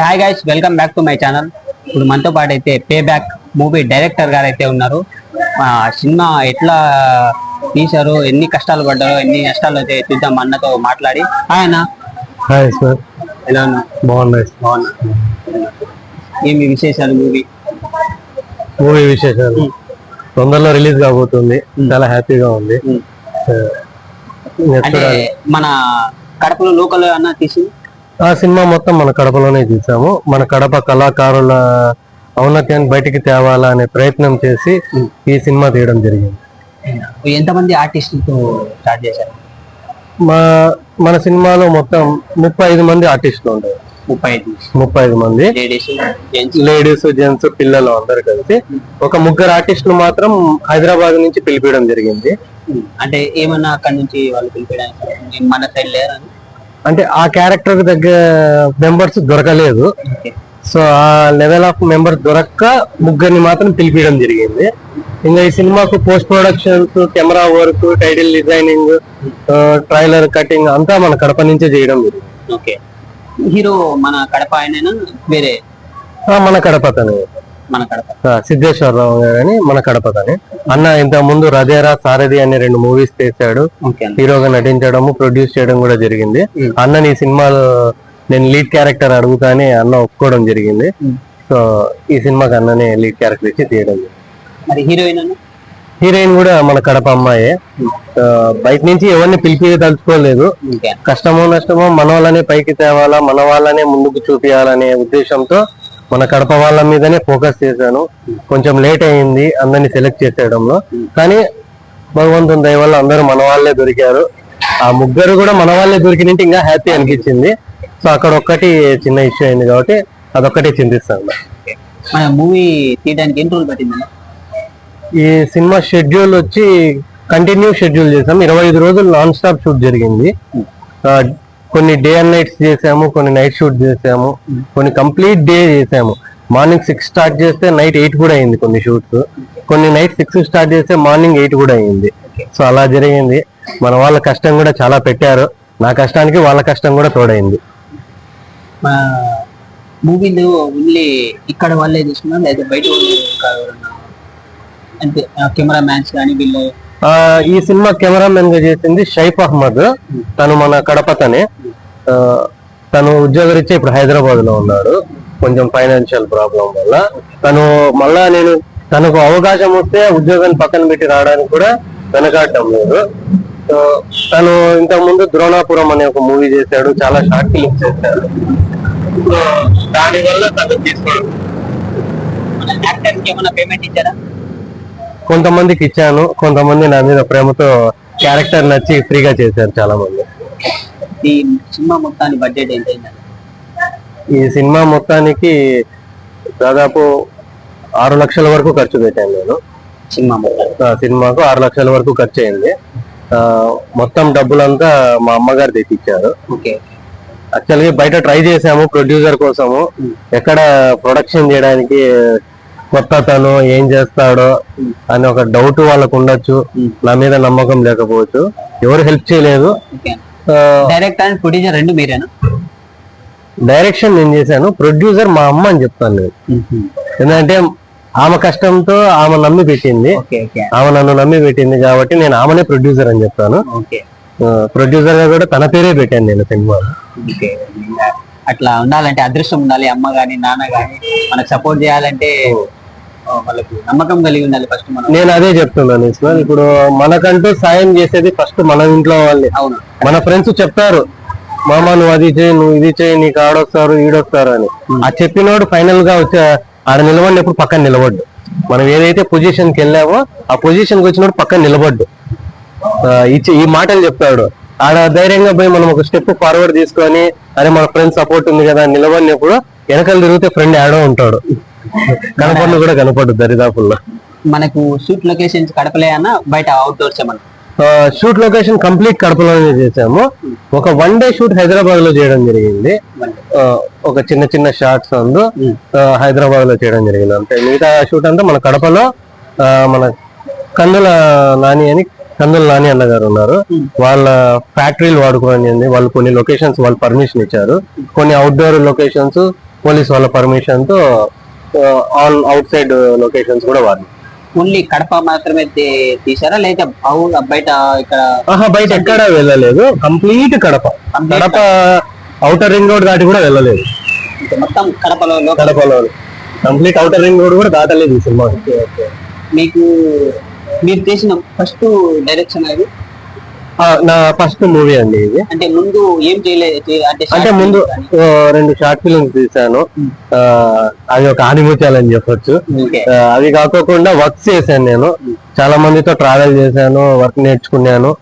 Hi guys, welcome back to my channel. ఇప్పుడు మనతో పాటు అయితే పే బ్యాక్ మూవీ డైరెక్టర్ గారు అయితే ఉన్నారు. సినిమా ఎట్లా తీశారు, ఎన్ని కష్టాలు పడ్డారో, ఎన్ని నష్టాలు అయితే చూద్దాం అన్నతో మాట్లాడి. ఆయన హాయ్ సార్, ఎలా ఉన్నా? బాగున్నా. ఏమి విశేషాలు? మూవీ విశేషాలు తొందరలో రిలీజ్ కాబోతుంది. చాలా హ్యాపీగా ఉంది. అంటే మన కడపలో లోకల్ అన్న తీసి ఆ సినిమా మొత్తం మన కడపలోనే తీసాము. మన కడప కళాకారుల ఔన్నత్యాన్ని బయటికి తేవాలా అనే ప్రయత్నం చేసి ఈ సినిమా తీయడం జరిగింది. ఎంతమంది ఆర్టిస్టులతో స్టార్ట్ చేశారు? మన సినిమాలో మొత్తం 35 మంది ఆర్టిస్టులు ఉంటారు. 35 మంది లేడీస్, జెంట్స్, పిల్లలు అందరు కలిసి ఒక 3 ఆర్టిస్టులు మాత్రం హైదరాబాద్ నుంచి పిలిపించడం జరిగింది. అంటే ఏమన్నా అక్కడ నుంచి వాళ్ళు పిలిపించడానికి మన సైడ్ లేరు అంటే ఆ క్యారెక్టర్ దగ్గర మెంబర్స్ దొరకలేదు. సో ఆ లెవెల్ ఆఫ్ మెంబర్స్ దొరక్క 3 మాత్రం పిలిపించడం జరిగింది. ఇంకా ఈ సినిమాకు post productions, camera work, title designing, trailer cutting అంతా మన కడప నుంచే చేయడం జరిగింది. ఓకే. హీరో మన కడప ఆయన వేరే? మన కడపతనే, సిద్ధేశ్వరరావు గారని మన కడపతనే. అన్న ఇంత ముందు రదేరా, సారథి అనే 2 మూవీస్ చేశాడు. హీరోగా నటించడము, ప్రొడ్యూస్ చేయడం కూడా జరిగింది. అన్నని ఈ సినిమాలో నేను లీడ్ క్యారెక్టర్ అడుగుతానే అన్న ఒప్పుకోవడం జరిగింది. సో ఈ సినిమాకి అన్ననే లీడ్ క్యారెక్టర్ ఇచ్చి తీయడం జరిగింది. హీరోయిన్ కూడా మన కడప అమ్మాయే. బయట నుంచి ఎవరిని పిలిపిదలుచుకోలేదు. కష్టమో నష్టమో మన వాళ్ళనే పైకి తేవాలా, మన వాళ్ళనే ముందుకు చూపించాలనే ఉద్దేశంతో మన కడప వాళ్ళ మీదనే ఫోకస్ చేశాను. కొంచెం లేట్ అయింది అందరినీ సెలెక్ట్ చేసేయడంలో, కానీ భగవంతుని దయ వల్ల అందరూ మన వాళ్ళే దొరికారు. ఆ 3 కూడా మన వాళ్ళే దొరికినంటే ఇంకా హ్యాపీ అనిపించింది. సో అక్కడ ఒక్కటి చిన్న ఇష్యూ అయింది కాబట్టి అదొక్కటే చింతిస్తాను. మూవీ తీయడానికి ఎన్ని రోజులు పట్టింది? ఈ సినిమా షెడ్యూల్ వచ్చి కంటిన్యూ షెడ్యూల్ చేసాము. 25 రోజులు నాన్ స్టాప్ షూట్ జరిగింది. కొన్ని డే అండ్ నైట్స్ చేసాము, కొన్ని నైట్ షూట్ చేసాము, కొన్ని కంప్లీట్ డే చేసాము. మార్నింగ్ 6 స్టార్ట్ చేస్తే నైట్ 8 కూడా అయింది కొన్ని షూట్స్. కొన్ని నైట్ 6 స్టార్ట్ చేస్తే మార్నింగ్ 8 కూడా అయింది. సో అలా జరిగింది. మన వాళ్ళ కష్టం కూడా చాలా పెట్టారు. నా కష్టానికి వాళ్ళ కష్టం కూడా తోడైంది. మూవీలో ఓన్లీ ఇక్కడ వాళ్ళే తీసుకున్నా లేదా బయట అంటే కెమెరా మ్యాన్స్ కానీ వీళ్ళు? ఈ సినిమా కెమెరామెన్ గా చేసింది షైఫ్ అహ్మద్. తను మన కడపతనే. తను ఉద్యోగరీత్యా ఇప్పుడు హైదరాబాద్ లో ఉన్నాడు. కొంచెం ఫైనాన్షియల్ ప్రాబ్లం వల్ల తను మళ్ళా తనకు అవకాశం వస్తే ఉద్యోగాన్ని పక్కన పెట్టి రావడానికి కూడా వెనకాడటం లేదు. సో తను ఇంతకు ముందు ద్రోణాపురం అనే ఒక మూవీ చేశాడు, చాలా షార్ట్ ఫిలిమ్స్ చేశాడు. సో దానివల్ల తను తీసుకోవడం. పేమెంట్ ఇచ్చారా? కొంతమందికి ఇచ్చాను, కొంతమంది నా మీద ప్రేమతో క్యారెక్టర్ నచ్చి ఫ్రీగా చేశారు చాలా మంది. ఈ సినిమా మొత్తానికి బడ్జెట్ ఎంత అయింది? ఈ సినిమా మొత్తానికి దాదాపు 6 లక్షల వరకు ఖర్చు పెట్టాను నేను. సినిమాకు 6 లక్షల వరకు ఖర్చు అయింది. మొత్తం డబ్బులంతా మా అమ్మగారు తెచ్చిచ్చారు. యాక్చువల్గా బయట ట్రై చేసాము ప్రొడ్యూసర్ కోసము. ఎక్కడ ప్రొడక్షన్ చేయడానికి కొత్త తను ఏం చేస్తాడో అని ఒక డౌట్ వాళ్ళకు ఉండొచ్చు. నా మీద నమ్మకం లేకపోవచ్చు. ఎవరు హెల్ప్ చేయలేదు. డైరెక్టర్ అండ్ ప్రొడ్యూసర్ 2 మీరేనా? డైరెక్షన్ నేను చేశాను, ప్రొడ్యూసర్ మా అమ్మ అని చెప్తాను నేను. ఎందుకంటే ఆమె కష్టంతో ఆమె నమ్మి పెట్టింది, ఆమె నన్ను నమ్మి పెట్టింది కాబట్టి నేను ఆమెనే ప్రొడ్యూసర్ అని చెప్తాను. ప్రొడ్యూసర్ గా కూడా తన పేరే పెట్టాను నేను సినిమాలో. అట్లా ఉండాలంటే అదృష్టం ఉండాలి. అమ్మ గాని నాన్న గాని మనకు సపోర్ట్ చేయాలంటే వాళ్ళకి నమ్మకం కలిగి ఉండాలి ఫస్ట్. నేను అదే చెప్తున్నాను. ఇప్పుడు మనకంటూ సాయం చేసేది ఫస్ట్ మన ఇంట్లో వాళ్ళే. అవును. మన ఫ్రెండ్స్ చెప్తారు, మామ నువ్వు అది చేయి, నువ్వు ఇది చేయి, నీకు ఆడొస్తారు ఈడొస్తారు అని. ఆ చెప్పినోడు ఫైనల్ గా వచ్చి ఆడ నిలబడినప్పుడు పక్కన నిలబడ్డు. మనం ఏదైతే పొజిషన్ కి వెళ్ళామో ఆ పొజిషన్ కి వచ్చినప్పుడు పక్కన నిలబడ్డు. ఈ మాటలు చెప్తాడు. ఆడ ధైర్యంగా పోయి మనం ఒక స్టెప్ ఫార్వర్డ్ తీసుకొని అరే మన ఫ్రెండ్ సపోర్ట్ ఉంది కదా నిలబడినప్పుడు వెనకాల తిరిగితే ఫ్రెండ్ ఆడో ఉంటాడు. కనపడు కూడా కనపడు దరిదాపుల్లో. మనకు షూట్ లొకేషన్స్ కడపలే అన్న బయట అవుట్డోర్స్ ఏమన్నా? షూట్ లొకేషన్ కంప్లీట్ కడపలోనే చేసాము. ఒక 1 డే షూట్ హైదరాబాద్ లో చేయడం జరిగింది. ఒక చిన్న చిన్న షార్ట్స్ అందు హైదరాబాద్ లో చేయడం జరిగింది. అంతే. మిగతా షూట్ అంతా మన కడపలో మన కందుల నాని అన్నగారు ఉన్నారు. వాళ్ళ ఫ్యాక్టరీలు వాడుకోండి. వాళ్ళు కొన్ని లొకేషన్స్ వాళ్ళు పర్మిషన్ ఇచ్చారు. కొన్ని అవుట్డోర్ లొకేషన్స్ పోలీస్ వాళ్ళ పర్మిషన్ తో ఆల్ అవుట్ సైడ్ లొకేషన్స్ కూడా వాడినాం. ఓన్లీ కడప మాత్రమే తీసారా లేదా బయట ఇక్కడ బయట ఎక్కడా వెళ్ళలేదు, complete Kadapa. Kadapa outer ring road దాటి కూడా వెళ్ళలేదు, మొత్తం కడపలో కంప్లీట్ ఔటర్ రింగ్ రోడ్ కూడా దాటలేదు ఈ సినిమా. మీరు చేసిన ఫస్ట్ డైరెక్షన్ అది? నా ఫస్ట్ మూవీ అండి ఇది. అంటే ముందు ఏం చేయలేదు? అంటే ముందు 2 షార్ట్ ఫిల్మ్స్ తీసాను, అది ఒక ఆనిముత్యాలని చెప్పొచ్చు. అవి కాకోకుండా వర్క్ చేశాను, నేను చాలా మందితో ట్రావెల్ చేశాను, వర్క్ నేర్చుకున్నాను.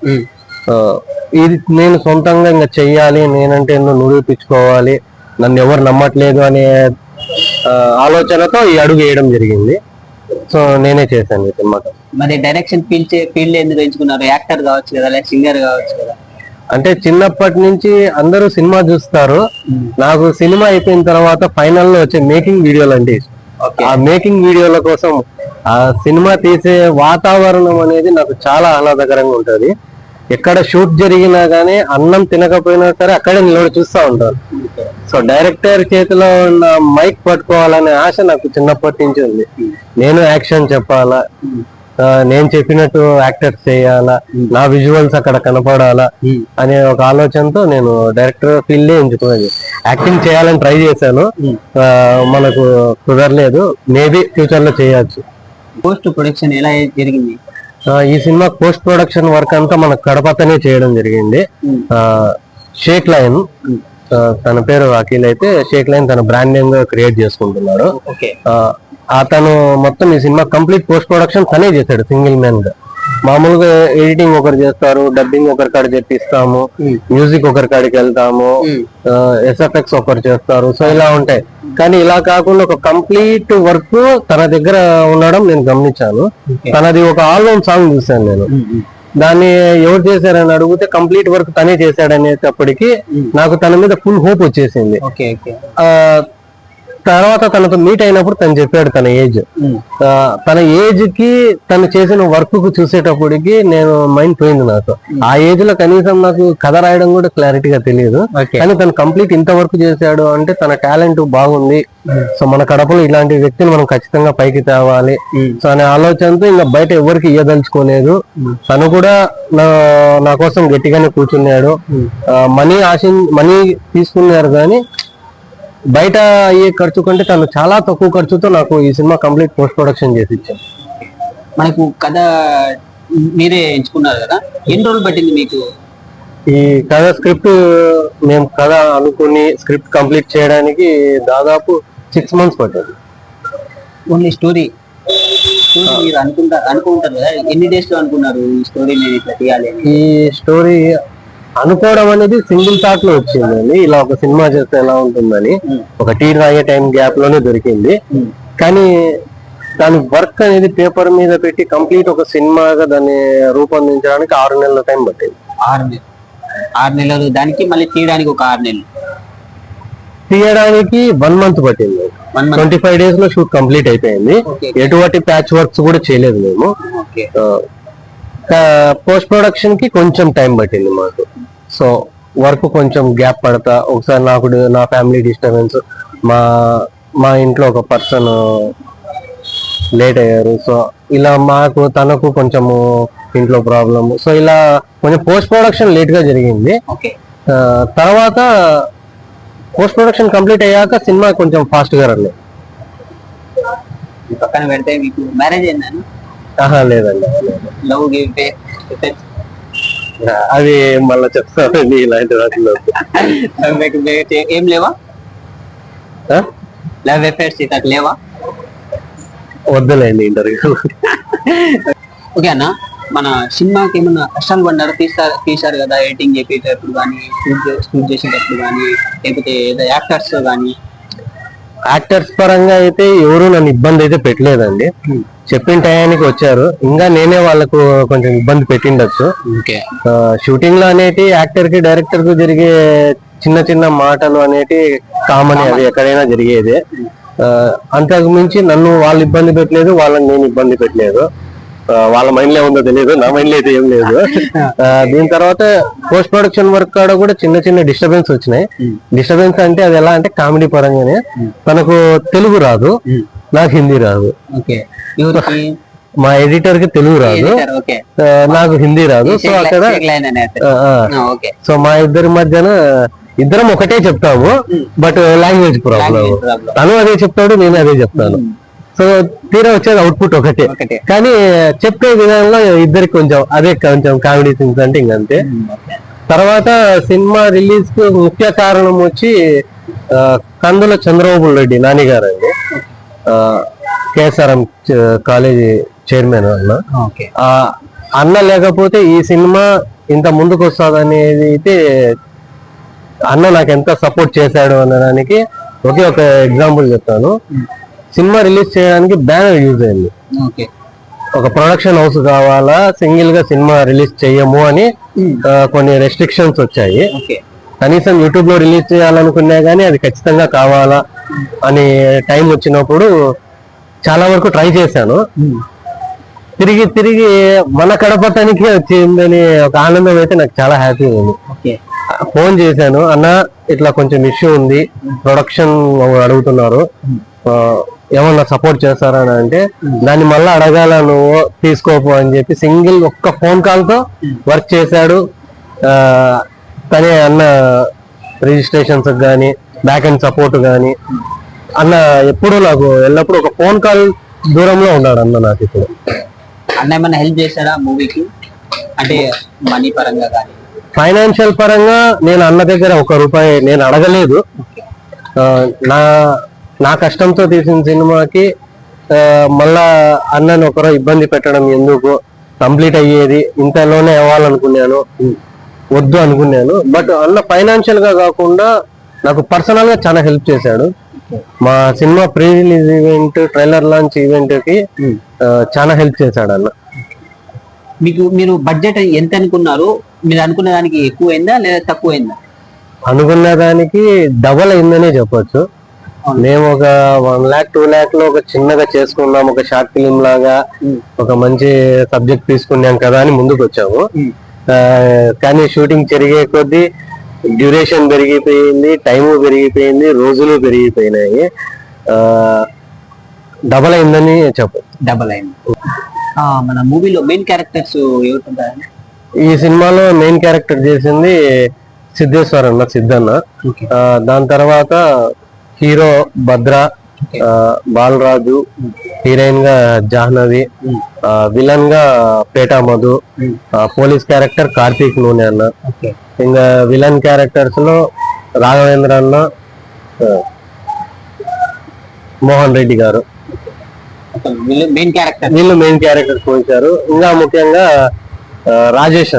ఇది నేను సొంతంగా ఇంకా చెయ్యాలి, నేనంటే నిరూపించుకోవాలి, నన్ను ఎవరు నమ్మట్లేదు అనే ఆలోచనతో ఈ అడుగు వేయడం జరిగింది. సో నేనే చేశాను ఈ సినిమా. మరి డైరెక్షన్ ఫీల్డ్ ఎందుకు ఎంచుకున్నారు? యాక్టర్ కావచ్చు కదా, లేక సింగర్ కావచ్చు కదా? అంటే చిన్నప్పటి నుంచి అందరూ సినిమా చూస్తారు, నాకు సినిమా అయిపోయిన తర్వాత ఫైనల్ లో వచ్చే మేకింగ్ వీడియోలు అంటే ఆ మేకింగ్ వీడియోల కోసం ఆ సినిమా తీసే వాతావరణం అనేది నాకు చాలా ఆహ్లాదకరంగా ఉంటది. ఎక్కడ షూట్ జరిగినా గానీ అన్నం తినకపోయినా సరే అక్కడే నిలబడి చూస్తూ ఉంటారు. సో డైరెక్టర్ చేతిలో ఉన్న మైక్ పట్టుకోవాలనే ఆశ నాకు చిన్నప్పటి నుంచి ఉంది. నేను యాక్షన్ చెప్పాలా, నేను చెప్పినట్టు యాక్టర్స్ చేయాలా, నా విజువల్స్ అక్కడ కనపడాలా అనే ఒక ఆలోచనతో నేను డైరెక్టర్ ఫీల్డ్ ఎంచుకున్నాను. యాక్టింగ్ చేయాలని ట్రై చేశాను, మనకు కుదరలేదు. మేబీ ఫ్యూచర్ లో చేయొచ్చు. పోస్ట్ ప్రొడక్షన్ ఎలా జరిగింది? ఈ సినిమా పోస్ట్ ప్రొడక్షన్ వర్క్ అంతా మన కడపతనే చేయడం జరిగింది. షేక్ లైన్, తన పేరు అఖిల్ అయితే షేక్ లైన్ తన బ్రాండ్ నేమ్ గా క్రియేట్ చేసుకుంటున్నాడు. అతను మొత్తం ఈ సినిమా కంప్లీట్ పోస్ట్ ప్రొడక్షన్ తనే చేశాడు సింగిల్ మ్యాన్ గా. మామూలుగా ఎడిటింగ్ ఒకరు చేస్తారు, డబ్బింగ్ ఒకరి కాడ చెప్పిస్తాము, మ్యూజిక్ ఒకరి కాడికి వెళ్తాము, ఎస్ఎఫ్ఎక్స్ ఒకరు చేస్తారు. సో ఇలా ఉంటాయి. కానీ ఇలా కాకుండా ఒక కంప్లీట్ వర్క్ తన దగ్గర ఉండడం నేను గమనించాను. తనది ఒక ఆల్బమ్ సాంగ్ చూశాను నేను. దాన్ని ఎవరు చేశారని అడిగితే కంప్లీట్ వర్క్ తనే చేశాడనేటప్పటికి నాకు తన మీద ఫుల్ హోప్ వచ్చేసింది. తర్వాత తనతో మీట్ అయినప్పుడు తను చెప్పాడు తన ఏజ్ కి తను చేసిన వర్క్ కు చూసేటప్పటికి నేను మైండ్ పోయింది నాకు. ఆ ఏజ్ లో కనీసం నాకు కథ రాయడం కూడా క్లారిటీగా తెలియదు, కానీ తను కంప్లీట్ ఇంత వర్క్ చేశాడు అంటే తన టాలెంట్ బాగుంది. సో మన కడపలో ఇలాంటి వ్యక్తిని మనం ఖచ్చితంగా పైకి తేవాలి సో అనే ఆలోచనతో ఇంకా బయట ఎవరికి ఇయ్యదలుచుకోలేదు. తను కూడా నా కోసం గట్టిగానే కూర్చున్నాడు. మనీ తీసుకున్నారు కానీ బయట అయ్యే ఖర్చు కంటే తను చాలా తక్కువ ఖర్చుతో నాకు ఈ సినిమా కంప్లీట్ పోస్ట్ ప్రొడక్షన్ చేసి ఇచ్చాను. మనకు కథ మీరే ఎంచుకున్నారు కదా, ఎన్ని రోజులు పట్టింది మీకు ఈ కథ? స్క్రిప్ట్ మేము కథ అనుకుని స్క్రిప్ట్ కంప్లీట్ చేయడానికి దాదాపు 6 months పట్టింది. ఓన్లీ స్టోరీ మీరు అనుకుంటారు కదా, ఎన్ని డేస్ లో అనుకున్నారు ఈ స్టోరీ నేను ఇట్లా తీయాలి? ఈ స్టోరీ అనుకోవడం అనేది సింగిల్ థాట్ లో వచ్చిందండి, ఇలా ఒక సినిమా చేస్తే ఎలా ఉంటుందని. ఒక టీ తాగే టైం గ్యాప్ లోనే దొరికింది. కానీ దాని వర్క్ అనేది పేపర్ మీద పెట్టి కంప్లీట్ ఒక సినిమాగా దాన్ని రూపొందించడానికి 6 నెలల టైం పట్టింది. 6 నెలలు దానికి, మళ్ళీ తీయడానికి ఒక 6 నెలలు. తీయడానికి 1 month పట్టింది. 25 days లో షూట్ కంప్లీట్ అయిపోయింది. ఎటువంటి ప్యాచ్ వర్క్స్ కూడా చేయలేదు మేము. పోస్ట్ ప్రొడక్షన్ కి కొంచెం టైం పట్టింది మాకు. సో వర్క్ కొంచెం గ్యాప్ పడతా, ఒకసారి నా ఫ్యామిలీ డిస్టర్బెన్స్, మా ఇంట్లో ఒక పర్సన్ లేట్ అయ్యారు. సో ఇలా మాకు తనకు కొంచెము ఇంట్లో ప్రాబ్లమ్. సో ఇలా కొంచెం పోస్ట్ ప్రొడక్షన్ లేట్ గా జరిగింది. తర్వాత పోస్ట్ ప్రొడక్షన్ కంప్లీట్ అయ్యాక సినిమా కొంచెం ఫాస్ట్ గా రన్. పక్కన పెడితే మీకు మ్యారేజ్ అయిందని? లేదండి, లవ్ అవి మళ్ళీ చెప్తానండి. ఇలాంటి వాటిలో ఏం లేవా? లవ్ అఫేర్స్ ఇట్లా లేవా? వద్దులేండి ఇంటర్వ్యూ. ఓకే అన్న, మన సినిమాకి ఏమన్నా కష్టాలు పడ్డారు? తీసారు కదా, ఎడిటింగ్ చేసేటప్పుడు కానీ, షూట్ చేసేటప్పుడు కానీ, లేకపోతే ఏదో యాక్టర్స్ కానీ? యాక్టర్స్ పరంగా అయితే ఎవరు నన్ను ఇబ్బంది అయితే పెట్టలేదండి. చెప్పిన టయానికి వచ్చారు. ఇంకా నేనే వాళ్ళకు కొంచెం ఇబ్బంది పెట్టిండొచ్చు. షూటింగ్ లో అనేటి యాక్టర్ కి డైరెక్టర్ కు జరిగే చిన్న చిన్న మాటలు అనేటి కామన్, అవి ఎక్కడైనా జరిగేదే. అంతకు మించి నన్ను వాళ్ళు ఇబ్బంది పెట్టలేదు, వాళ్ళని నేను ఇబ్బంది పెట్టలేదు. వాళ్ళ మైండ్ లో ఉందో తెలియదు, నా మైండ్ లో అయితే ఏం లేదు. దీని తర్వాత పోస్ట్ ప్రొడక్షన్ వర్క్ కాడ కూడా చిన్న చిన్న డిస్టర్బెన్స్ వచ్చినాయి. డిస్టర్బెన్స్ అంటే అది ఎలా అంటే కామెడీ పరంగానే, తనకు తెలుగు రాదు, నాకు హిందీ రాదు. మా ఎడిటర్ కి తెలుగు రాదు, నాకు హిందీ రాదు. సో అక్కడ సో మా ఇద్దరి మధ్యన ఇద్దరం ఒకటే చెప్తాము, బట్ లాంగ్వేజ్ ప్రాబ్లం. తను అదే చెప్తాడు, నేను అదే చెప్తాను. సో తీరా వచ్చేది అవుట్పుట్ ఒకటే, కానీ చెప్పే విధానంలో ఇద్దరికి కొంచెం కామెడీ సీన్స్ అంటే ఇంకంతే. తర్వాత సినిమా రిలీజ్ కు ముఖ్య కారణం వచ్చి కందుల చంద్రబాబు రెడ్డి నాని గారు అండి, కేఎస్ఆర్ఎం కాలేజీ చైర్మన్ అన్న. అన్న లేకపోతే ఈ సినిమా ఇంత ముందుకు వస్తుందనేది అయితే అన్న నాకు ఎంత సపోర్ట్ చేశాడు అనడానికి ఒకే ఒక ఎగ్జాంపుల్ చెప్తాను. సినిమా రిలీజ్ చేయడానికి బ్యానర్ యూజ్ అయింది. ఒక ప్రొడక్షన్ హౌస్ కావాలా, సింగిల్ గా సినిమా రిలీజ్ చెయ్యము అని కొన్ని రెస్ట్రిక్షన్స్ వచ్చాయి. కనీసం యూట్యూబ్ లో రిలీజ్ చేయాలనుకున్నా గానీ అది ఖచ్చితంగా కావాలా అని టైం వచ్చినప్పుడు చాలా వరకు ట్రై చేశాను. తిరిగి మన కడపటానికి వచ్చిందని ఒక ఆనందం అయితే నాకు చాలా హ్యాపీ ఉంది. ఫోన్ చేశాను, అన్న ఇట్లా కొంచెం ఇష్యూ ఉంది, ప్రొడక్షన్ అడుగుతున్నారు, ఏమన్నా సపోర్ట్ చేస్తారని అంటే, దాన్ని మళ్ళీ అడగాల నువ్వు తీసుకోపో అని చెప్పి సింగిల్ ఒక్క ఫోన్ కాల్ తో వర్క్ చేశాడు. తనే అన్న రిజిస్ట్రేషన్స్ కానీ బ్యాక్ అండ్ సపోర్ట్ కానీ అన్న ఎప్పుడు నాకు ఎల్లప్పుడు ఒక ఫోన్ కాల్ దూరంలో ఉన్నాడు అన్న. నాకు ఇప్పుడు అన్న ఏమన్నా హెల్ప్ చేశాడా మూవీకి, అంటే మనీ పరంగా కానీ ఫైనాన్షియల్ పరంగా? నేను అన్న దగ్గర ₹1 నేను అడగలేదు. నా కష్టంతో తీసిన సినిమాకి మళ్ళా అన్నను ఒకరు ఇబ్బంది పెట్టడం ఎందుకు, కంప్లీట్ అయ్యేది ఇంతలోనే అవ్వాలనుకున్నాను, వద్దు అనుకున్నాను. బట్ అన్న ఫైనాన్షియల్ గా కాకుండా నాకు పర్సనల్ గా చాలా హెల్ప్ చేశాడు. మా cinema pre release event, trailer launch event కి చాలా హెల్ప్ చేశాడు అన్న. మీరు బడ్జెట్ ఎంత అనుకున్నారు? మీరు అనుకున్న దానికి ఎక్కువైందా లేదా తక్కువైందా? అనుకున్న దానికి డబల్ అయిందనే చెప్పొచ్చు. మేము ఒక 1 lakh 2 lakh లో ఒక చిన్నగా చేసుకున్నాం, ఒక షార్ట్ ఫిలిం లాగా ఒక మంచి సబ్జెక్ట్ తీసుకున్నాం కదా అని ముందుకు వచ్చాము. కానీ షూటింగ్ జరిగే కొద్దీ డ్యూరేషన్ పెరిగిపోయింది, టైము పెరిగిపోయింది, రోజులు పెరిగిపోయినాయి. డబల్ అయిందని చెప్పు. డబల్ అయింది. మన మూవీలో మెయిన్ క్యారెక్టర్స్ ఎవరుంటారు? ఈ సినిమాలో మెయిన్ క్యారెక్టర్ చేసింది సిద్ధేశ్వర్ అన్న, సిద్ధన్న. దాని తర్వాత హీరో భద్ర, బాలరాజు, హీరోయిన్ గా జాహ్నవి, విలన్ గా PETA Madhu, police character Karthik నూనె అన్న. ఇంకా విలన్ క్యారెక్టర్స్ లో రాఘవేంద్ర అన్న, మోహన్ రెడ్డి గారు వీళ్ళు మెయిన్ క్యారెక్టర్స్ పోయించారు. ఇంకా ముఖ్యంగా రాజేష్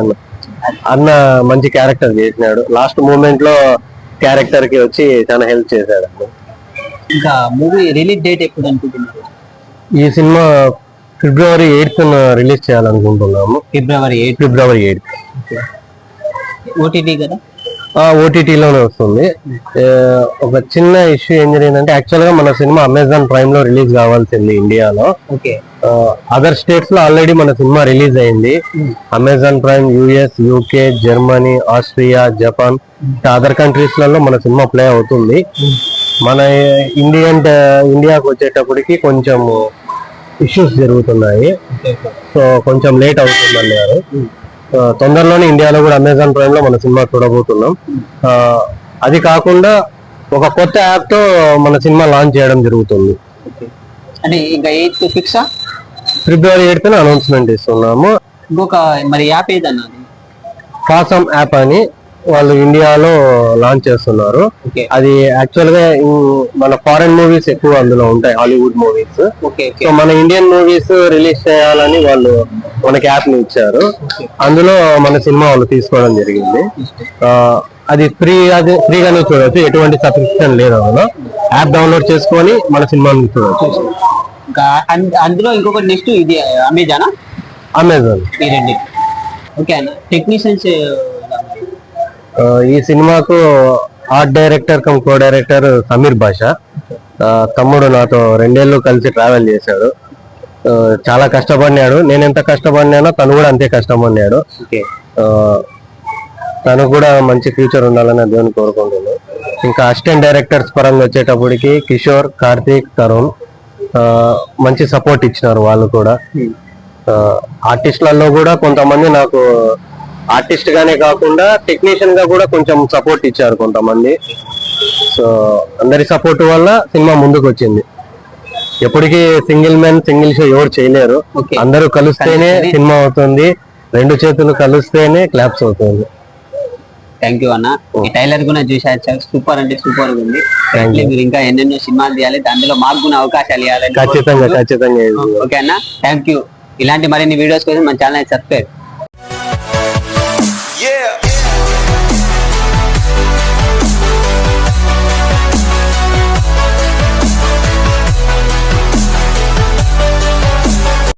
అన్న మంచి క్యారెక్టర్ చేసినాడు. లాస్ట్ మూమెంట్ లో క్యారెక్టర్ కి వచ్చి చాలా హెల్ప్ చేశాడు. ఇంకా మూవీ రిలీజ్ డేట్ ఎప్పుడు అనుకుంటున్నారు? ఈ సినిమా February 8th రిలీజ్ చేయాలనుకుంటున్నాము. February 8th. ఓటీటీ కదా? ఓటీటీలోనే వస్తుంది. ఒక చిన్న ఇష్యూ ఏం జరిగిందంటే, యాక్చువల్ గా మన సినిమా అమెజాన్ ప్రైమ్ లో రిలీజ్ కావాల్సింది ఇండియాలో. అదర్ స్టేట్స్ లో ఆల్రెడీ మన సినిమా రిలీజ్ అయింది. Amazon prime US, UK, Germany, Austria, Japan, other countries లలో మన సినిమా ప్లే అవుతుంది. మన ఇండియాకి వచ్చేటప్పటికి కొంచెం ఇష్యూస్ జరుగుతున్నాయి, సో కొంచెం లేట్ అవుతుంది అన్నారు. తొందరలోనే ఇండియాలో కూడా అమెజాన్ ప్రైమ్ లో మన సినిమా చూడబోతున్నాం. అది కాకుండా ఒక కొత్త యాప్ తో మన సినిమా లాంచ్ చేయడం జరుగుతుంది. అంటే ఇంకా 8th fix? February 8th announcement ఇస్తున్నాము. ఇంకొక మరి యాప్ ఏదన్నా? ఫాసమ్ యాప్ అని వాళ్ళు ఇండియాలో లాంచ్ చేస్తున్నారు. అది యాక్చువల్ గా మన ఫారెన్ మూవీస్ ఎక్కువ అందులో ఉంటాయి, హాలీవుడ్ మూవీస్. సో మన ఇండియన్ మూవీస్ రిలీజ్ చేయాలని వాళ్ళు మనకి యాప్ ని ఇచ్చారు. అందులో మన సినిమా వాళ్ళు తీసుకోవడం జరిగింది. అది ఫ్రీగానే చూడవచ్చు, ఎటువంటి సబ్స్క్రిప్షన్ లేదు. అందులో యాప్ డౌన్లోడ్ చేసుకొని మన సినిమాని చూడవచ్చు. అందులో ఇంకొకటి నెక్స్ట్ ఇది అమెజాన్. ఈ రెండు. ఓకే అన్న, టెక్నీషియన్స్ ఈ సినిమాకు art director come co director Sameer Basha. తమ్ముడు నాతో 2 ఏళ్ళు కలిసి ట్రావెల్ చేశాడు. చాలా కష్టపడినాడు. నేను ఎంత కష్టపడినానో తను కూడా అంతే కష్టపడినాడు. తను కూడా మంచి ఫ్యూచర్ ఉండాలని దేవుని కోరుకుంటున్నాను. ఇంకా అసిస్టెంట్ డైరెక్టర్స్ పరంగా వచ్చేటప్పటికి కిషోర్, కార్తీక్, తరుణ్ మంచి సపోర్ట్ ఇచ్చినారు. వాళ్ళు కూడా ఆర్టిస్టులలో కూడా కొంతమంది నాకు ఆర్టిస్ట్ గానే కాకుండా టెక్నీషియన్ గా కూడా కొంచెం సపోర్ట్ ఇచ్చారు కొంతమంది. సో అందరి సపోర్ట్ వల్ల సినిమా ముందుకు వచ్చింది. ఎప్పటికీ సింగిల్ మ్యాన్ సింగిల్ షో ఎవరు చేయలేరు. అందరూ కలిస్తేనే సినిమా అవుతుంది. రెండు చేతులు కలిస్తేనే క్లాప్స్ అవుతుంది. థ్యాంక్ యూ అన్న. ఈ టైలర్ కూడా చూసారు, సూపర్ అంటే సూపర్ ఉంది. మీరు ఇంకా ఎన్నెన్నో సినిమాలు తీయాలి, దాంట్లో మాకు కూడా అవకాశాలు ఇవ్వాలి. ఖచ్చితంగా. ఓకే అన్న, థ్యాంక్ యూ. ఇలాంటి మరిన్ని వీడియోస్ కోసం మన ఛానల్ సబ్స్క్రైబ్.